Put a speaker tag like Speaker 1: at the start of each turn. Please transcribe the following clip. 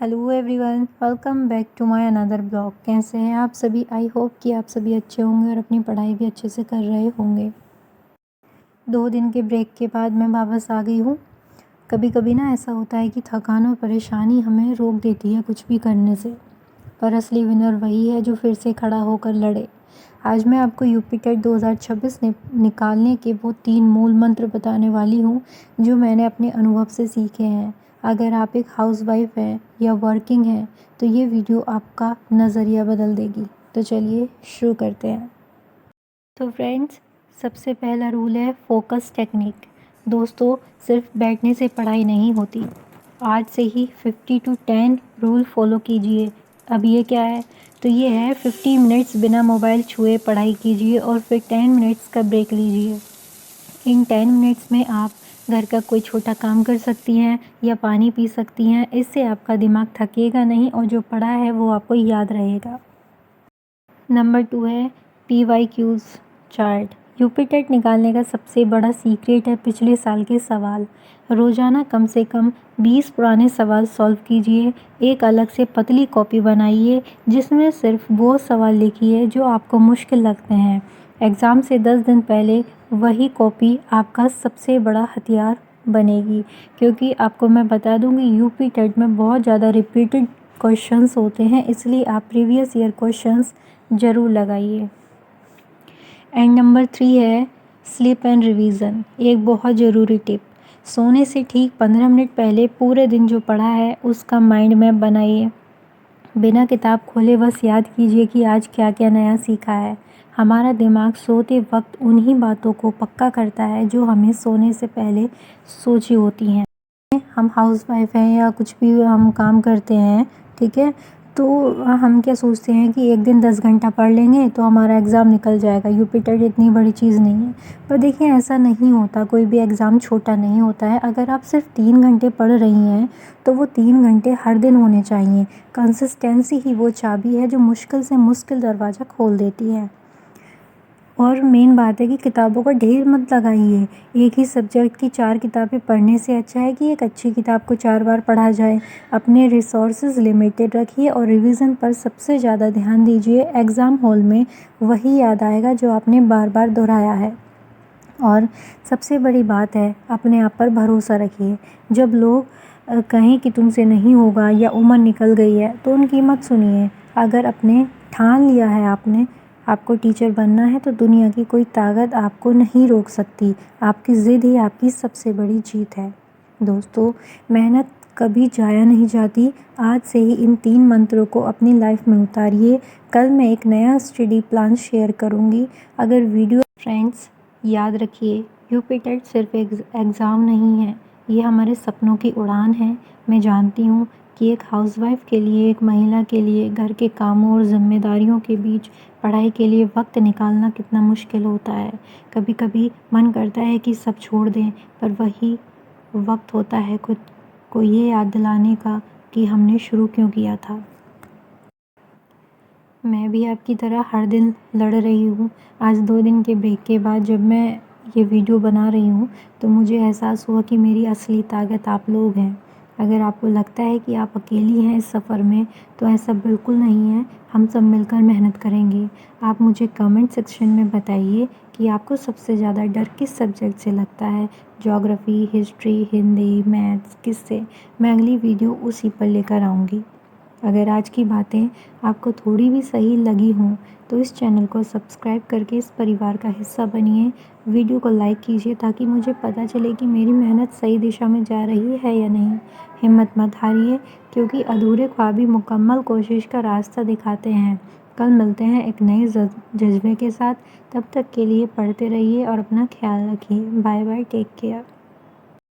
Speaker 1: Hello everyone, welcome back to my another blog. कैसे हैं आप सभी? आई होप कि आप सभी अच्छे होंगे और अपनी पढ़ाई भी अच्छे से कर रहे होंगे। 2 दिन के ब्रेक के बाद मैं वापस आ गई हूँ। कभी कभी ना ऐसा होता है कि थकान और परेशानी हमें रोक देती है कुछ भी करने से, पर असली विनर वही है जो फिर से खड़ा होकर लड़े। आज मैं आपको यूपी टेट 2026 निकालने के वो 3 मूल मंत्र बताने वाली हूँ जो मैंने अपने अनुभव से सीखे हैं। अगर आप एक हाउसवाइफ हैं या वर्किंग हैं तो ये वीडियो आपका नज़रिया बदल देगी। तो चलिए शुरू करते हैं। तो फ्रेंड्स, सबसे पहला रूल है फोकस टेक्निक। दोस्तों, सिर्फ बैठने से पढ़ाई नहीं होती। आज से ही 50 to 10 रूल फॉलो कीजिए। अब ये क्या है? तो ये है 50 मिनट्स बिना मोबाइल छुए पढ़ाई कीजिए और फिर 10 मिनट्स का ब्रेक लीजिए। इन 10 मिनट्स में आप घर का कोई छोटा काम कर सकती हैं या पानी पी सकती हैं। इससे आपका दिमाग थकेगा नहीं और जो पढ़ा है वो आपको याद रहेगा। नंबर 2 है PYQs चार्ट। यूपी टेट निकालने का सबसे बड़ा सीक्रेट है पिछले साल के सवाल। रोज़ाना कम से कम 20 पुराने सवाल सॉल्व कीजिए। एक अलग से पतली कॉपी बनाइए जिसमें सिर्फ वो सवाल लिखिए जो आपको मुश्किल लगते हैं। एग्ज़ाम से 10 दिन पहले वही कॉपी आपका सबसे बड़ा हथियार बनेगी, क्योंकि आपको मैं बता दूंगी यूपी टेट में बहुत ज़्यादा रिपीटेड क्वेश्चंस होते हैं, इसलिए आप प्रीवियस ईयर क्वेश्चंस ज़रूर लगाइए। एंड नंबर 3 है स्लीप एंड रिवीजन। एक बहुत ज़रूरी टिप, सोने से ठीक 15 मिनट पहले पूरे दिन जो पढ़ा है उसका माइंड मैप बनाइए। बिना किताब खोले बस याद कीजिए कि आज क्या क्या नया सीखा है। हमारा दिमाग सोते वक्त उन्हीं बातों को पक्का करता है जो हमें सोने से पहले सोची होती हैं। हम हाउसवाइफ हैं या कुछ भी हम काम करते हैं, ठीक है, तो हम क्या सोचते हैं कि एक दिन 10 घंटा पढ़ लेंगे तो हमारा एग्ज़ाम निकल जाएगा। यूपी टेट इतनी बड़ी चीज़ नहीं है। पर देखिए, ऐसा नहीं होता। कोई भी एग्ज़ाम छोटा नहीं होता है। अगर आप सिर्फ 3 घंटे पढ़ रही हैं तो वो 3 घंटे हर दिन होने चाहिए। कंसिस्टेंसी ही वो चाबी है जो मुश्किल से मुश्किल दरवाज़ा खोल देती है। और मेन बात है कि किताबों का ढेर मत लगाइए। एक ही सब्जेक्ट की 4 किताबें पढ़ने से अच्छा है कि एक अच्छी किताब को 4 बार पढ़ा जाए। अपने रिसोर्सेज लिमिटेड रखिए और रिवीजन पर सबसे ज़्यादा ध्यान दीजिए। एग्ज़ाम हॉल में वही याद आएगा जो आपने बार बार दोहराया है। और सबसे बड़ी बात है, अपने आप पर भरोसा रखिए। जब लोग कहें कि तुमसे नहीं होगा या उम्र निकल गई है तो उनकी मत सुनिए। अगर अपने ठान लिया है आपको टीचर बनना है तो दुनिया की कोई ताकत आपको नहीं रोक सकती। आपकी ज़िद ही आपकी सबसे बड़ी जीत है। दोस्तों, मेहनत कभी जाया नहीं जाती। आज से ही इन 3 मंत्रों को अपनी लाइफ में उतारिए। कल मैं एक नया स्टडी प्लान शेयर करूँगी। अगर वीडियो फ्रेंड्स, याद रखिए, यूपी टेट सिर्फ एक एग्ज़ाम नहीं है, ये हमारे सपनों की उड़ान है। मैं जानती हूँ कि एक हाउसवाइफ के लिए, एक महिला के लिए घर के कामों और ज़िम्मेदारियों के बीच पढ़ाई के लिए वक्त निकालना कितना मुश्किल होता है। कभी कभी मन करता है कि सब छोड़ दें, पर वही वक्त होता है खुद को ये याद दिलाने का कि हमने शुरू क्यों किया था। मैं भी आपकी तरह हर दिन लड़ रही हूँ। आज 2 दिन के ब्रेक के बाद जब मैं ये वीडियो बना रही हूँ तो मुझे एहसास हुआ कि मेरी असली ताकत आप लोग हैं। अगर आपको लगता है कि आप अकेली हैं इस सफ़र में, तो ऐसा बिल्कुल नहीं है। हम सब मिलकर मेहनत करेंगे। आप मुझे कमेंट सेक्शन में बताइए कि आपको सबसे ज़्यादा डर किस सब्जेक्ट से लगता है। ज्योग्राफ़ी, हिस्ट्री, हिंदी, मैथ्स, किससे? मैं अगली वीडियो उसी पर लेकर आऊँगी। अगर आज की बातें आपको थोड़ी भी सही लगी हों तो इस चैनल को सब्सक्राइब करके इस परिवार का हिस्सा बनिए। वीडियो को लाइक कीजिए ताकि मुझे पता चले कि मेरी मेहनत सही दिशा में जा रही है या नहीं। हिम्मत मत हारिए, क्योंकि अधूरे ख्वाब ही मुकम्मल कोशिश का रास्ता दिखाते हैं। कल मिलते हैं एक नए जज्बे के साथ। तब तक के लिए पढ़ते रहिए और अपना ख्याल रखिए। Bye bye, take care.